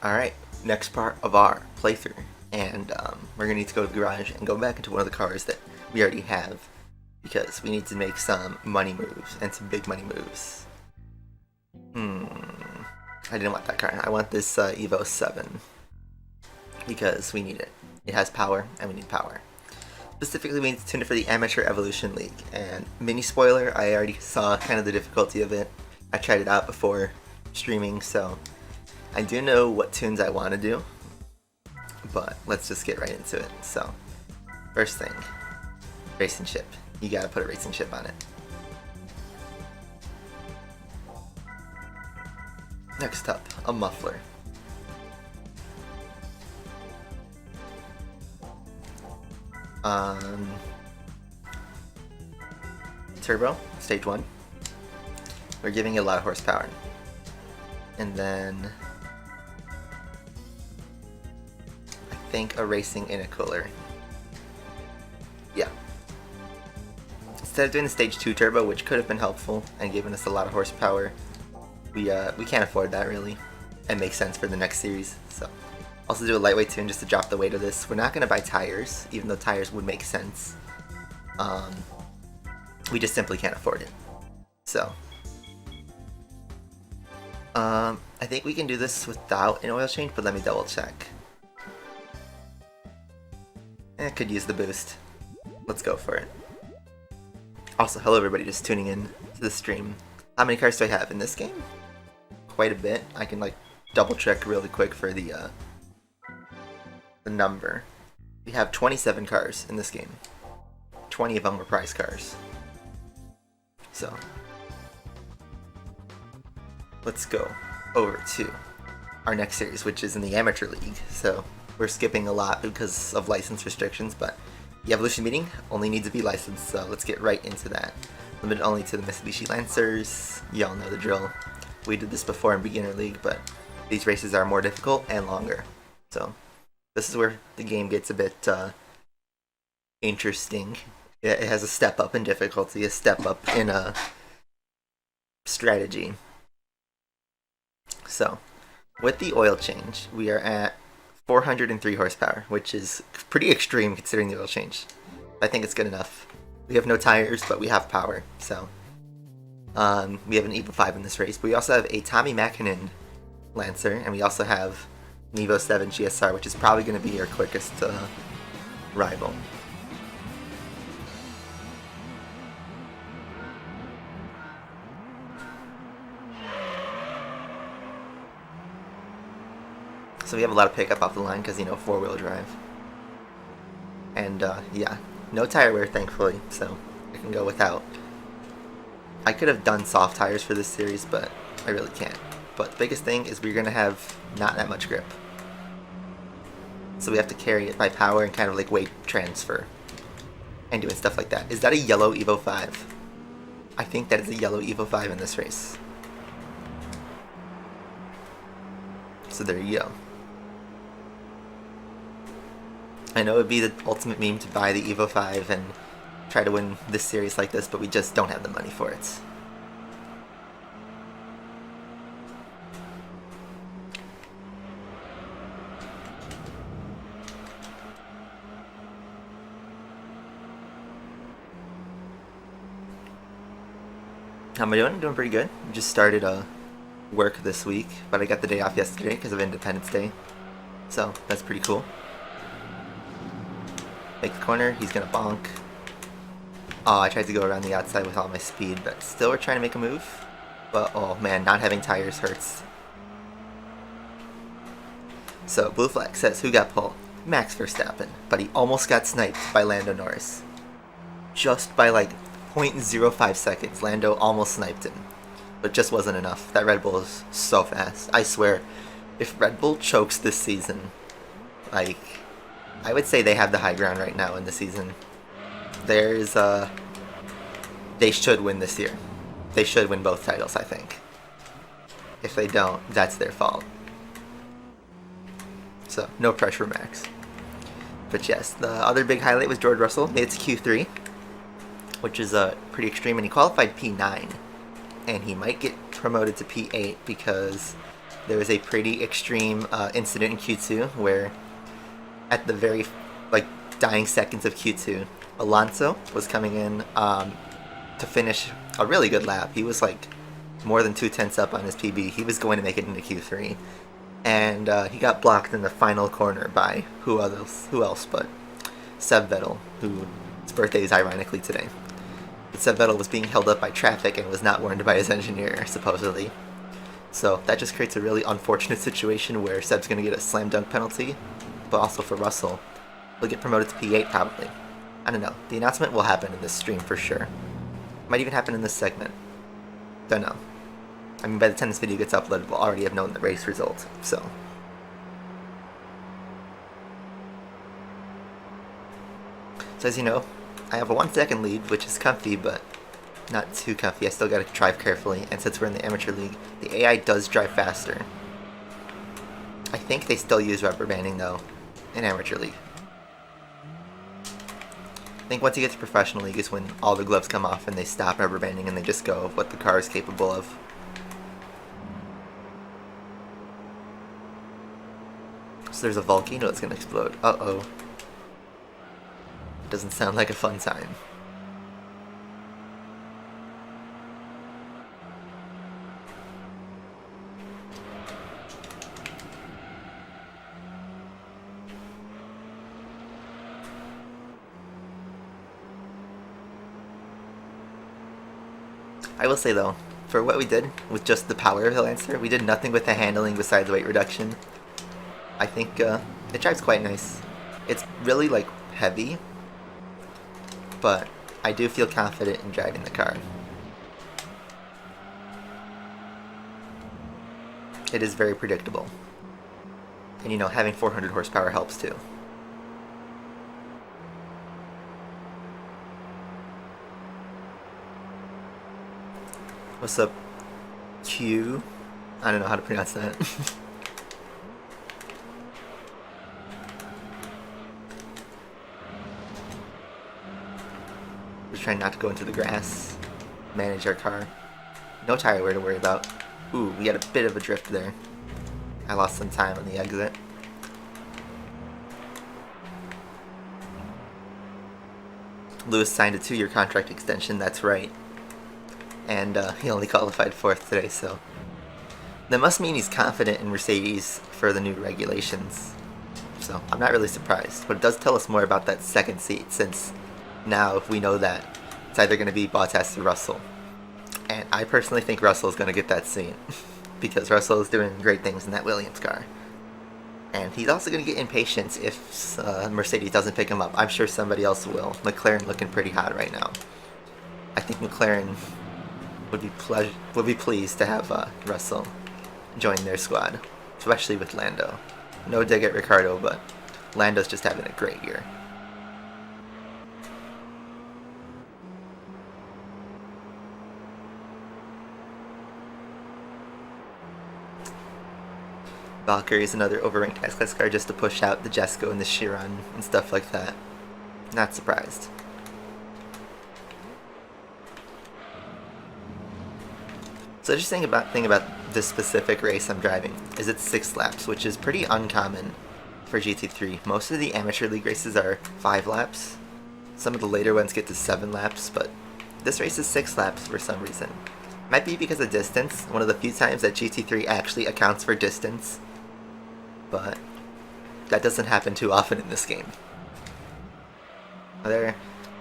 Alright, next part of our playthrough, and we're going to need to go to the garage and go back into one of the cars that we already have, because we need to make some money moves, and some big money moves. I didn't want that car. I want this Evo 7, because we need it. It has power, and we need power. Specifically, we need to tune it for the Amateur Evolution League, and mini spoiler, I already saw kind of the difficulty of it. I tried it out before streaming, so I do know what tunes I want to do, but let's just get right into it. So, first thing, racing ship. You gotta put a racing ship on it. Next up, a muffler. Turbo, stage 1. We're giving it a lot of horsepower. And then I think a racing intercooler. Yeah. Instead of doing the stage 2 turbo, which could have been helpful and given us a lot of horsepower, we can't afford that really. It makes sense for the next series. So also do a lightweight tune just to drop the weight of this. We're not gonna buy tires, even though tires would make sense. We just simply can't afford it. So I think we can do this without an oil change, but let me double check. I could use the boost. Let's go for it. Also, hello everybody just tuning in to the stream. How many cars do I have in this game? Quite a bit. I can like double check really quick for the number. We have 27 cars in this game. 20 of them were prize cars. So let's go over to our next series, which is in the Amateur League. So we're skipping a lot because of license restrictions, but the Evolution meeting only needs to be licensed, so let's get right into that. Limited only to the Mitsubishi Lancers. Y'all know the drill. We did this before in Beginner League, but these races are more difficult and longer. So this is where the game gets a bit interesting. It has a step up in difficulty, a step up in strategy. So, with the oil change, we are at 403 horsepower, which is pretty extreme considering the oil change. I think it's good enough. We have no tires, but we have power, so we have an Evo 5 in this race. But we also have a Tommy Mäkinen Lancer, and we also have an Evo 7 GSR, which is probably going to be our quickest rival. So we have a lot of pickup off the line because, you know, 4-wheel drive. And, yeah, no tire wear, thankfully, so I can go without. I could have done soft tires for this series, but I really can't. But the biggest thing is we're going to have not that much grip. So we have to carry it by power and kind of like weight transfer. And doing stuff like that. Is that a yellow Evo 5? I think that is a yellow Evo 5 in this race. So there you go. I know it would be the ultimate meme to buy the Evo 5 and try to win this series like this, but we just don't have the money for it. How am I doing? Doing pretty good. Just started work this week, but I got the day off yesterday because of Independence Day. So that's pretty cool. Make the corner, he's gonna bonk. Oh, I tried to go around the outside with all my speed, but still we're trying to make a move. But oh man, not having tires hurts. So blue flag says who got pulled? Max Verstappen, but he almost got sniped by Lando Norris. Just by like 0.05 seconds, Lando almost sniped him. But just wasn't enough. That Red Bull is so fast. I swear, if Red Bull chokes this season, like, I would say they have the high ground right now in the season. There's they should win this year. They should win both titles, I think. If they don't, that's their fault. So, no pressure, Max. But yes, the other big highlight was George Russell made it to Q3, which is pretty extreme, and he qualified P9. And he might get promoted to P8 because there was a pretty extreme incident in Q2 where at the very dying seconds of Q2, Alonso was coming in to finish a really good lap. He was like more than 2/10 up on his PB. He was going to make it into Q3, and he got blocked in the final corner by who else but Seb Vettel, whose birthday is ironically today. But Seb Vettel was being held up by traffic and was not warned by his engineer, supposedly. So that just creates a really unfortunate situation where Seb's going to get a slam dunk penalty, but also for Russell, he'll get promoted to P8 probably. I don't know. The announcement will happen in this stream for sure. Might even happen in this segment. Don't know. I mean, by the time this video gets uploaded, we'll already have known the race result, so. So as you know, I have a 1 second lead, which is comfy, but not too comfy. I still gotta drive carefully, and since we're in the amateur league, the AI does drive faster. I think they still use rubber banding though, in amateur league. I think once you get to professional league is when all the gloves come off and they stop rubber banding and they just go of what the car is capable of. So there's a volcano that's gonna explode. Uh-oh. Doesn't sound like a fun time. I will say though, for what we did with just the power of the Lancer, we did nothing with the handling besides weight reduction. I think it drives quite nice. It's really like heavy, but I do feel confident in driving the car. It is very predictable. And you know, having 400 horsepower helps too. What's up, Q? I don't know how to pronounce that. Just trying not to go into the grass. Manage our car. No tire wear to worry about. Ooh, we got a bit of a drift there. I lost some time on the exit. Lewis signed a 2-year contract extension, that's right. And he only qualified 4th today, so that must mean he's confident in Mercedes for the new regulations. So I'm not really surprised, but it does tell us more about that second seat, since now we know that it's either going to be Bottas or Russell. And I personally think Russell is going to get that seat because Russell is doing great things in that Williams car. And he's also going to get impatient if Mercedes doesn't pick him up. I'm sure somebody else will. McLaren looking pretty hot right now. I think McLaren would be pleased to have Russell join their squad, especially with Lando. No dig at Ricardo, but Lando's just having a great year. Valkyrie is another overranked S-Class car just to push out the Jesko and the Chiron and stuff like that. Not surprised. So just thing about this specific race I'm driving is it's 6 laps, which is pretty uncommon for GT3. Most of the amateur league races are 5 laps. Some of the later ones get to 7 laps, but this race is 6 laps for some reason. Might be because of distance, one of the few times that GT3 actually accounts for distance, but that doesn't happen too often in this game.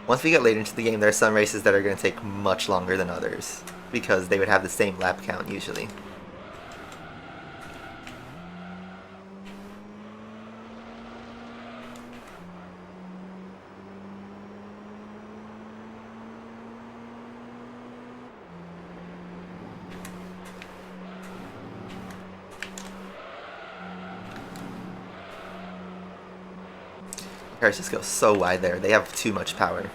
Once we get later into the game, there are some races that are going to take much longer than others, because they would have the same lap count usually. Cars just go so wide there. They have too much power.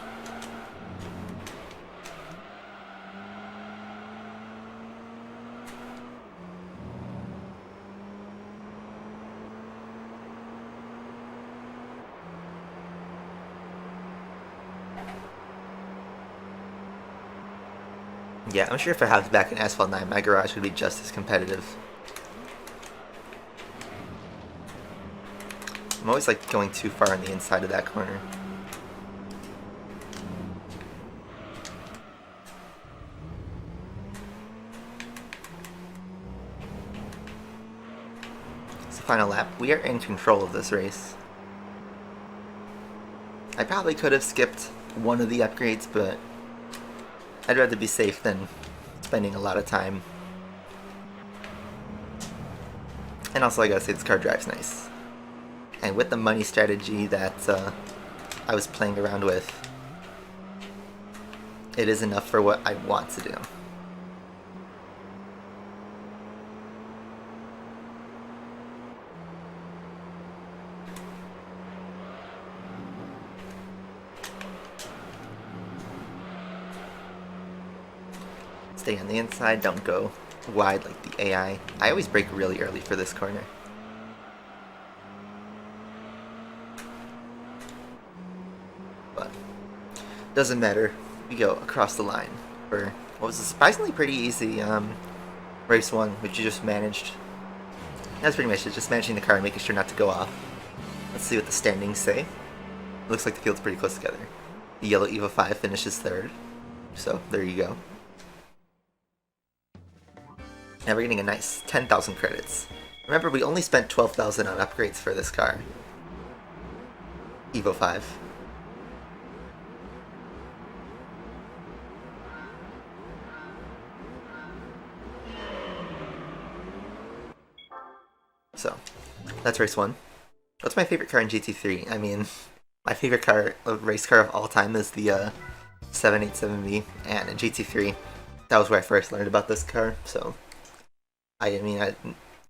Yeah, I'm sure if I hopped back in Asphalt 9, my garage would be just as competitive. I'm always like going too far on the inside of that corner. It's the final lap. We are in control of this race. I probably could have skipped one of the upgrades, but I'd rather be safe than spending a lot of time. And also, I gotta say, this car drives nice. And with the money strategy that I was playing around with, it is enough for what I want to do. Stay on the inside, don't go wide like the AI. I always brake really early for this corner. But doesn't matter. We go across the line for what was a surprisingly pretty easy race one, which you just managed. That's pretty much it, just managing the car and making sure not to go off. Let's see what the standings say. Looks like the field's pretty close together. The yellow Evo 5 finishes third, so there you go. Now we're getting a nice 10,000 credits. Remember, we only spent 12,000 on upgrades for this car. Evo 5. So, that's race 1. What's my favorite car in GT3? I mean, my favorite car, race car of all time is the 787V, and in GT3, that was where I first learned about this car, so I mean, I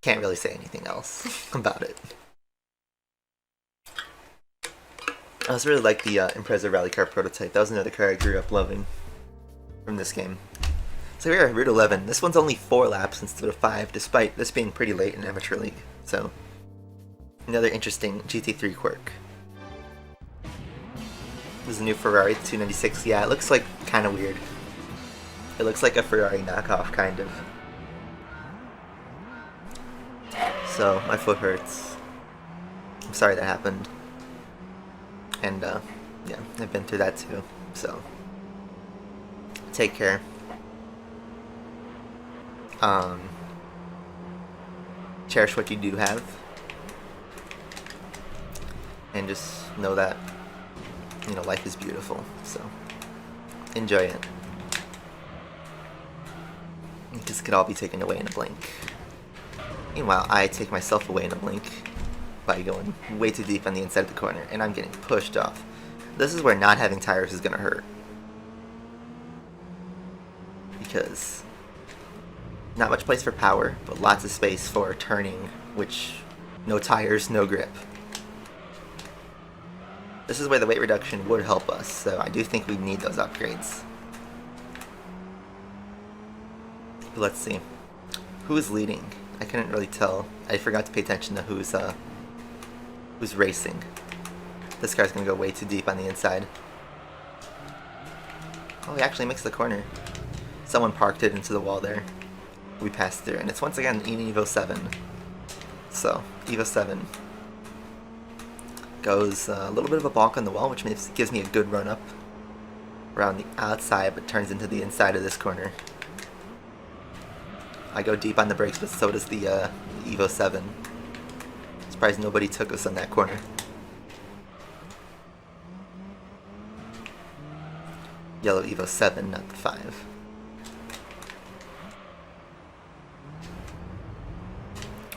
can't really say anything else about it. I also really like the Impreza rally car prototype. That was another car I grew up loving from this game. So here, Route 11. This one's only 4 laps instead of 5, despite this being pretty late in Amateur League. So, another interesting GT3 quirk. This is a new Ferrari 296. Yeah, it looks like kind of weird. It looks like a Ferrari knockoff, kind of. So, my foot hurts. I'm sorry that happened. And, yeah, I've been through that too, so take care. Cherish what you do have. And just know that, you know, life is beautiful, so enjoy it. This could all be taken away in a blink. Meanwhile, I take myself away in a blink by going way too deep on the inside of the corner, and I'm getting pushed off. This is where not having tires is gonna hurt. Because not much place for power, but lots of space for turning, which no tires, no grip. This is where the weight reduction would help us, so I do think we need those upgrades. But let's see. Who is leading? I couldn't really tell. I forgot to pay attention to who's racing. This car's gonna go way too deep on the inside. Oh, he actually makes the corner. Someone parked it into the wall there. We passed through, and it's once again an Evo 7. So, Evo 7 goes a little bit of a balk on the wall, which gives me a good run up around the outside, but turns into the inside of this corner. I go deep on the brakes, but so does the Evo 7. Surprised nobody took us on that corner. Yellow Evo 7, not the 5.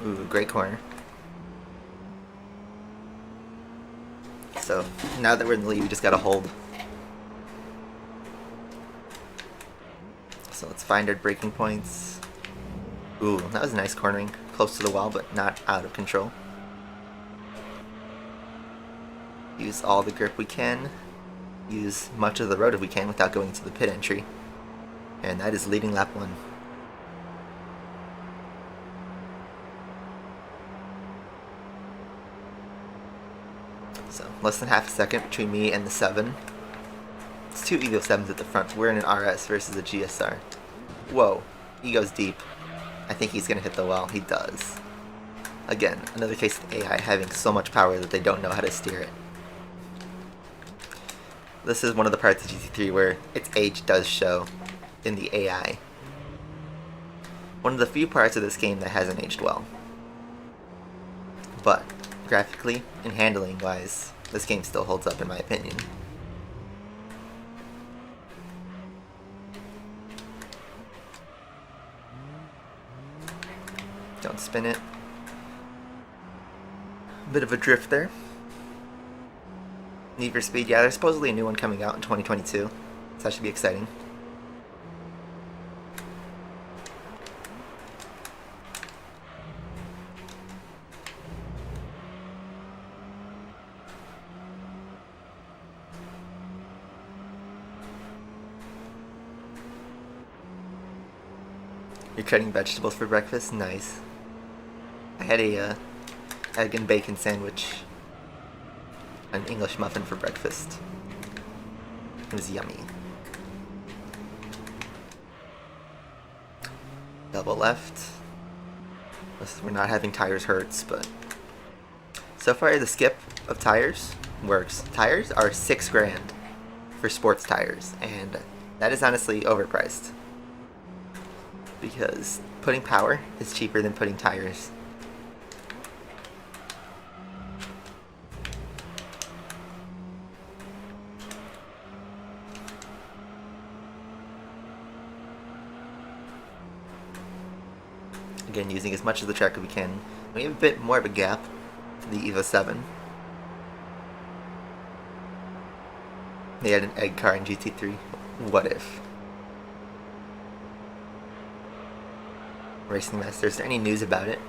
Ooh, great corner. So, now that we're in the lead, we just gotta hold. So let's find our braking points. Ooh, that was a nice cornering. Close to the wall, but not out of control. Use all the grip we can. Use much of the road if we can without going to the pit entry. And that is leading lap 1. So, less than half a second between me and the 7. It's 2 Evo 7s at the front. We're in an RS versus a GSR. Whoa, he goes deep. I think he's gonna hit the wall. He does. Again, another case of AI having so much power that they don't know how to steer it. This is one of the parts of GT3 where its age does show in the AI. One of the few parts of this game that hasn't aged well. But, graphically and handling wise, this game still holds up in my opinion. Don't spin it. Bit of a drift there. Need for Speed, yeah, there's supposedly a new one coming out in 2022, so that should be exciting. You're cutting vegetables for breakfast? Nice. I had a egg and bacon sandwich, an English muffin for breakfast. It was yummy. Double left. We're not having tires hurts, but so far the skip of tires works. Tires are $6 for sports tires, and that is honestly overpriced. Because putting power is cheaper than putting tires. Again, using as much of the track as we can. We have a bit more of a gap to the Evo 7. They had an egg car in GT3. What if? Racing Master, is there any news about it?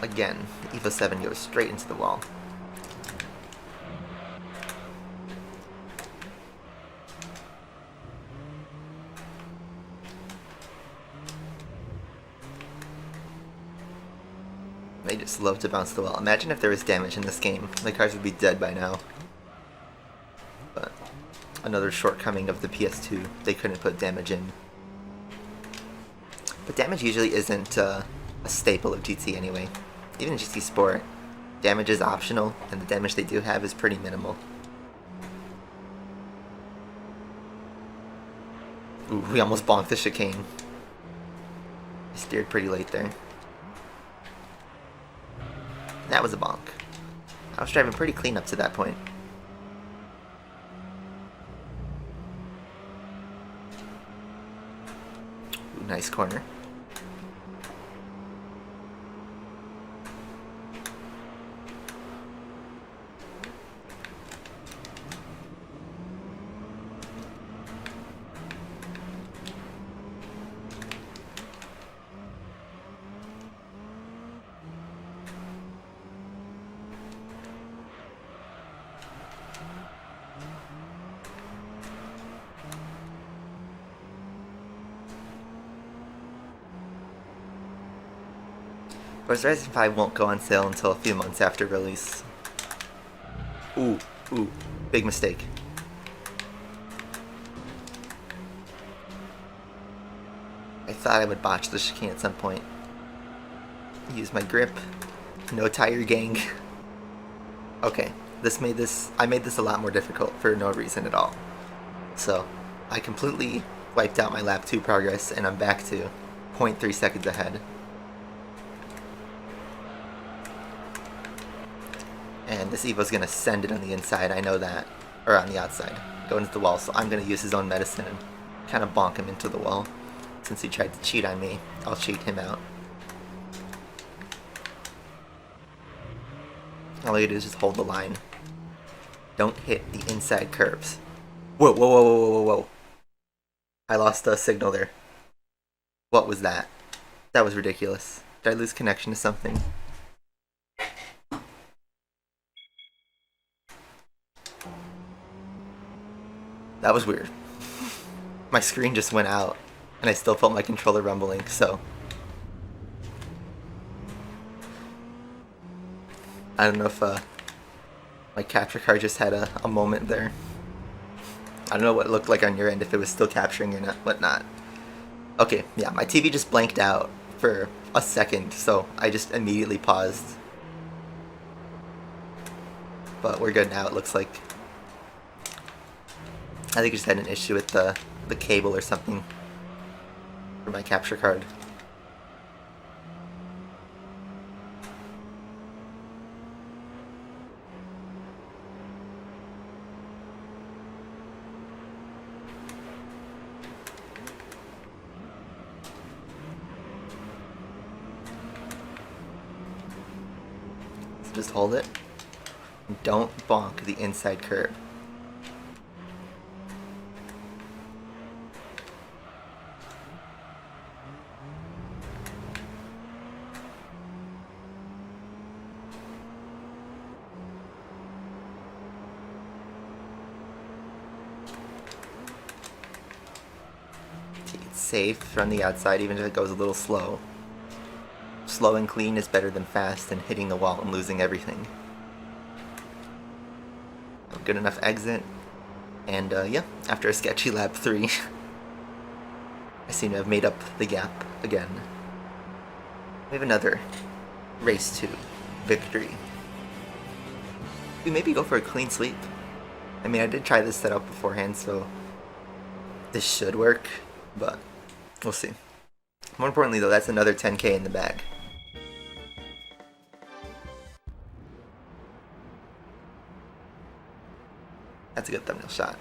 Again, the Evo 7 goes straight into the wall. They just love to bounce the wall. Imagine if there was damage in this game. The cars would be dead by now. But another shortcoming of the PS2, they couldn't put damage in. But damage usually isn't a staple of GT anyway. Even in GT Sport, damage is optional, and the damage they do have is pretty minimal. Ooh, we almost bonked the chicane. I steered pretty late there. That was a bonk. I was driving pretty clean up to that point. Ooh, nice corner. Whereas Horizon 5 won't go on sale until a few months after release. Ooh, big mistake. I thought I would botch the chicane at some point. Use my grip. No tire gang. Okay, I made this a lot more difficult for no reason at all. So, I completely wiped out my lap 2 progress and I'm back to 0.3 seconds ahead. And this Evo's gonna send it on the inside, I know that. Or on the outside. Go into the wall, so I'm gonna use his own medicine and kind of bonk him into the wall. Since he tried to cheat on me, I'll cheat him out. All you do is just hold the line. Don't hit the inside curves. Whoa. I lost a signal there. What was that? That was ridiculous. Did I lose connection to something? That was weird. My screen just went out, and I still felt my controller rumbling, so I don't know if my capture card just had a moment there. I don't know what it looked like on your end, if it was still capturing or not, whatnot. Okay, yeah, my TV just blanked out for a second, so I just immediately paused. But we're good now, it looks like. I think I just had an issue with the cable or something for my capture card. Just hold it. Don't bonk the inside curb. Take it safe from the outside, even if it goes a little slow. Slow and clean is better than fast and hitting the wall and losing everything. A good enough exit. And yeah, after a sketchy lap 3, I seem to have made up the gap again. We have another race 2 victory. We maybe go for a clean sweep. I mean, I did try this setup beforehand, so this should work, but we'll see. More importantly though, that's another 10k in the bag. That's a good thumbnail shot.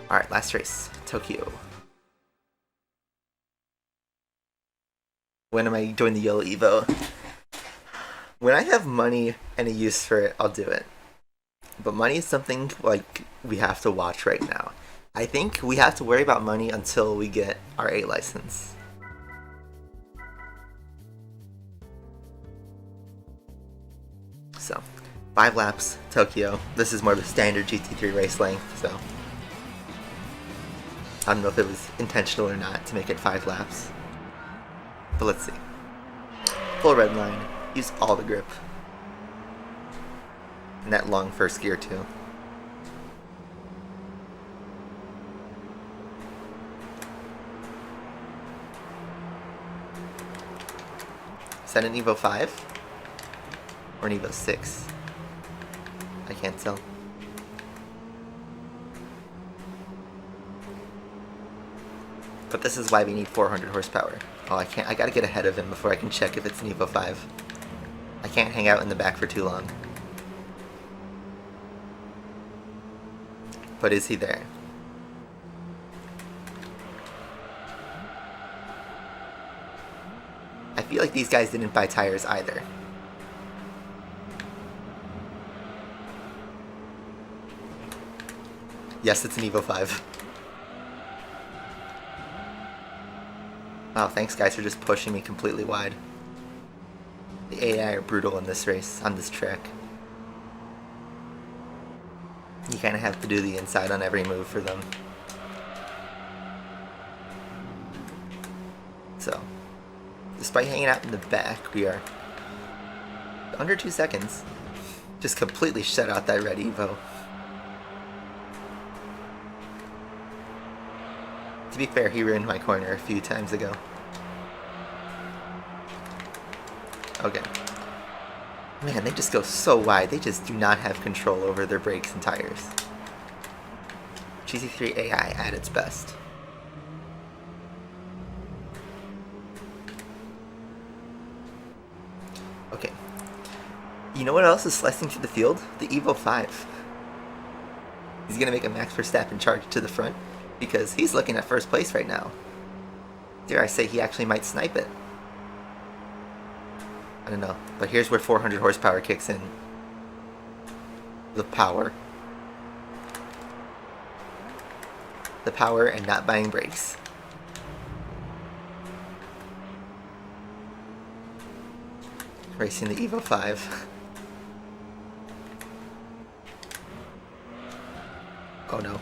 Alright, last race. Tokyo. When am I doing the yellow Evo? When I have money and a use for it, I'll do it. But money is something like we have to watch right now. I think we have to worry about money until we get our A license. So, 5 laps, Tokyo. This is more of a standard GT3 race length, so I don't know if it was intentional or not to make it 5 laps. But let's see. Full red line. Use all the grip. And that long first gear too. Is that an Evo 5? Or an Evo 6? I can't tell. But this is why we need 400 horsepower. Oh, I can't. I gotta get ahead of him before I can check if it's an Evo 5. I can't hang out in the back for too long. But is he there? I feel like these guys didn't buy tires either. Yes, it's an Evo 5. Wow, thanks guys for just pushing me completely wide. The AI are brutal in this race, on this track. You kind of have to do the inside on every move for them. So, despite hanging out in the back, we are under 2 seconds. Just completely shut out that red Evo. To be fair, he ruined my corner a few times ago. Okay. Man, they just go so wide. They just do not have control over their brakes and tires. GT3 AI at its best. Okay. You know what else is slicing through the field? The Evo 5. He's going to make a Max Verstappen charge to the front because he's looking at first place right now. Dare I say he actually might snipe it. I don't know, but here's where 400 horsepower kicks in. The power. The power and not buying brakes. Racing the Evo 5. Oh no.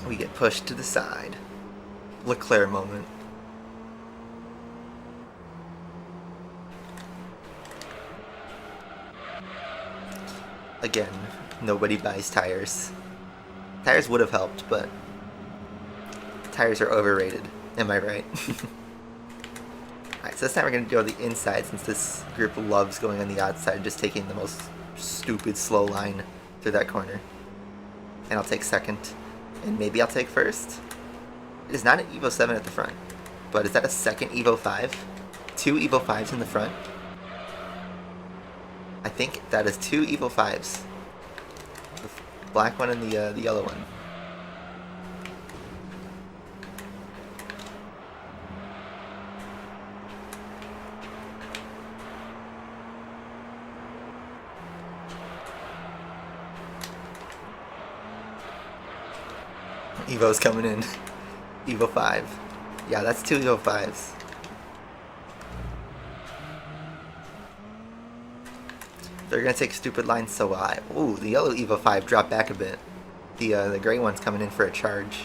We get pushed to the side. Leclerc moment. Again, nobody buys tires. Tires would have helped, but tires are overrated. Am I right? Alright, so this time we're going to go to the inside since this group loves going on the outside and just taking the most stupid slow line through that corner. And I'll take second. And maybe I'll take first. It is not an Evo 7 at the front. But is that a second Evo 5? 2 Evo 5s in the front? I think that is 2 Evo 5s. The black one and the yellow one. Evo's coming in. Evo 5. Yeah, that's 2 Evo 5s. They're gonna take stupid lines so high. Ooh, the yellow Evo 5 dropped back a bit. The gray one's coming in for a charge.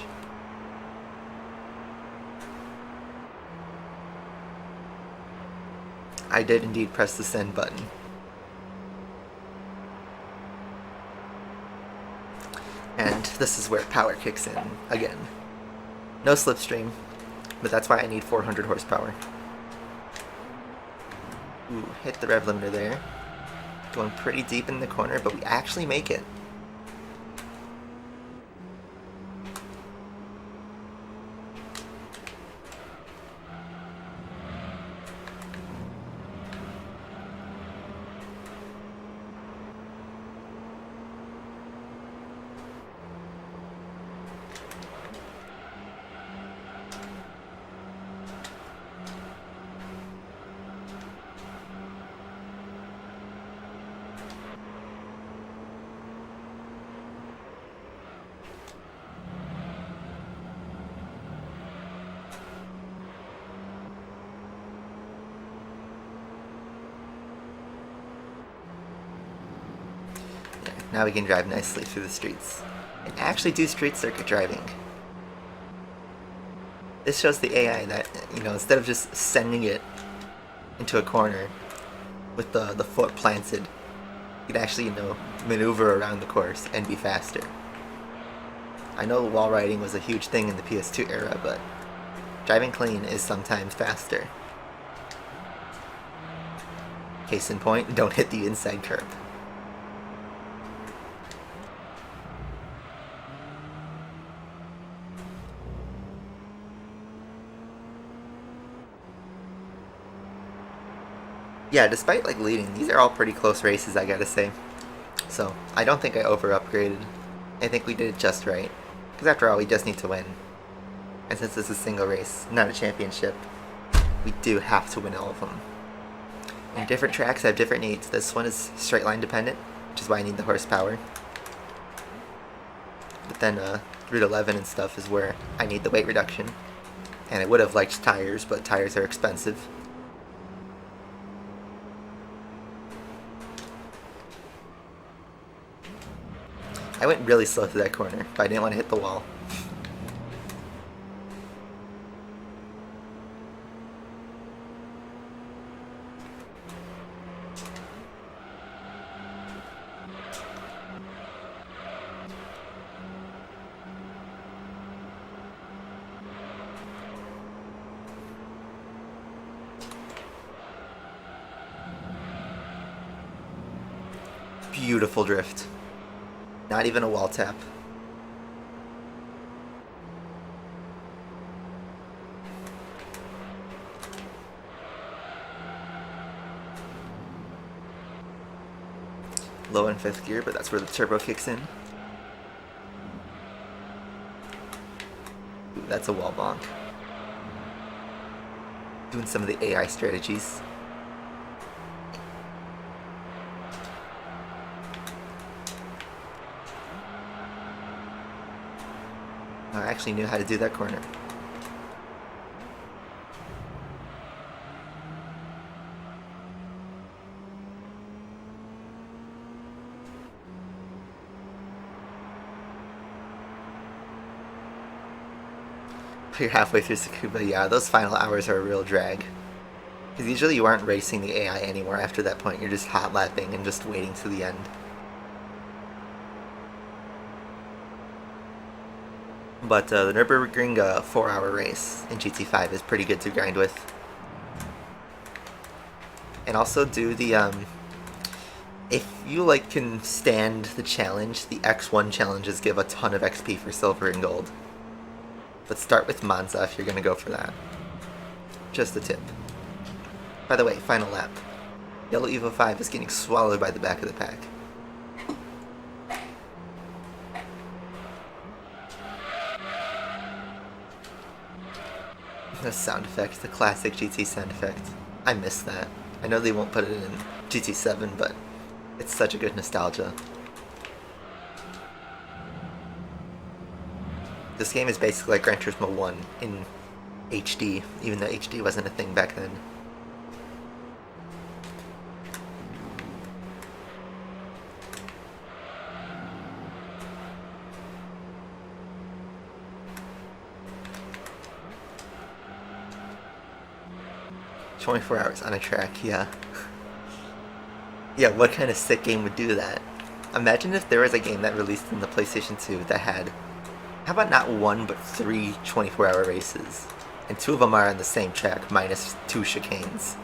I did indeed press the send button. And this is where power kicks in again. No slipstream, but that's why I need 400 horsepower. Ooh, hit the rev limiter there. Going pretty deep in the corner, but we actually make it. Now we can drive nicely through the streets and actually do street circuit driving. This shows the AI that, you know, instead of just sending it into a corner with the foot planted, you can actually, you know, maneuver around the course and be faster. I know wall riding was a huge thing in the PS2 era, but driving clean is sometimes faster. Case in point, don't hit the inside curb. Yeah, despite like leading, these are all pretty close races, I gotta say. So, I don't think I over-upgraded. I think we did it just right. Because after all, we just need to win. And since this is a single race, not a championship, we do have to win all of them. And different tracks have different needs. This one is straight line dependent, which is why I need the horsepower. But then Route 11 and stuff is where I need the weight reduction. And I would have liked tires, but tires are expensive. I went really slow through that corner, but I didn't want to hit the wall. Beautiful drift. Not even a wall tap. Low in 5th gear, but that's where the turbo kicks in. Ooh, that's a wall bonk. Doing some of the AI strategies. I actually knew how to do that corner. You're halfway through Tsukuba, yeah, those final hours are a real drag. Because usually you aren't racing the AI anymore after that point, you're just hot lapping and just waiting to the end. But the Nürburgring 4-hour race in GT5 is pretty good to grind with. And also do the, if you like can stand the challenge, the X1 challenges give a ton of XP for silver and gold. But start with Monza if you're going to go for that. Just a tip. By the way, final lap. Yellow Evo 5 is getting swallowed by the back of the pack. The sound effect, the classic GT sound effect. I miss that. I know they won't put it in GT7, but it's such a good nostalgia. This game is basically like Gran Turismo 1 in HD, even though HD wasn't a thing back then. "24 hours on a track," yeah. Yeah, what kind of sick game would do that? Imagine if there was a game that released in the PlayStation 2 that had, how about not 1 but 3 24-hour races, and 2 of them are on the same track minus 2 chicanes.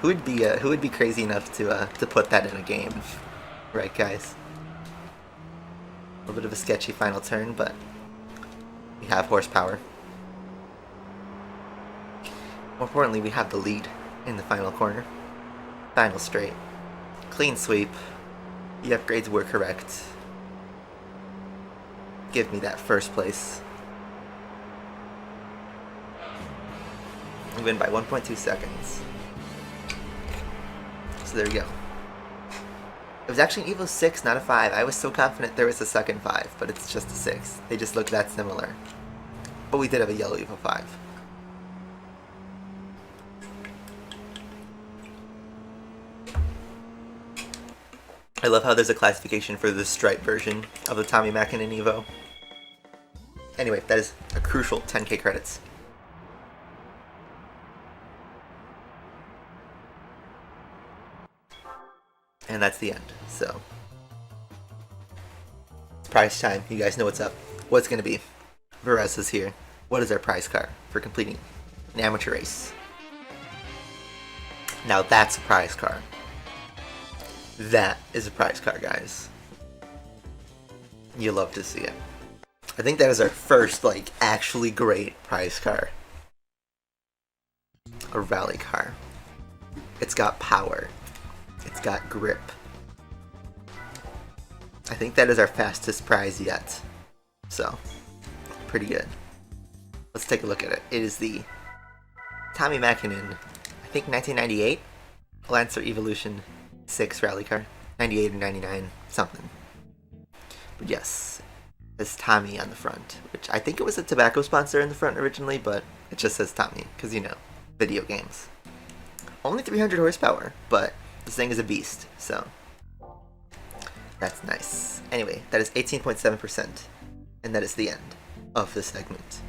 Who would be crazy enough to put that in a game, right, guys? A little bit of a sketchy final turn, but we have horsepower. More importantly, we have the lead in the final corner. Final straight. Clean sweep. The upgrades were correct. Give me that first place. We win by 1.2 seconds. So there we go. It was actually an Evo 6, not a 5. I was so confident there was a second 5, but it's just a 6. They just look that similar. But we did have a yellow Evo 5. I love how there's a classification for the stripe version of the Tommy Mäkinen Evo. Anyway, that is a crucial 10k credits. And that's the end, so. It's prize time. You guys know what's up. What's gonna be? Varese is here. What is our prize car for completing an amateur race? Now that's a prize car. That is a prize car, guys. You love to see it. I think that is our first, like, actually great prize car. A rally car. It's got power. It's got grip. I think that is our fastest prize yet. So, pretty good. Let's take a look at it. It is the Tommy Mäkinen, I think 1998 Lancer Evolution 6 rally car. 98 or 99, something. But yes, there's Tommy on the front, which I think it was a tobacco sponsor in the front originally, but it just says Tommy, because, you know, video games. Only 300 horsepower, but this thing is a beast, so that's nice. Anyway, that is 18.7%, and that is the end of this segment.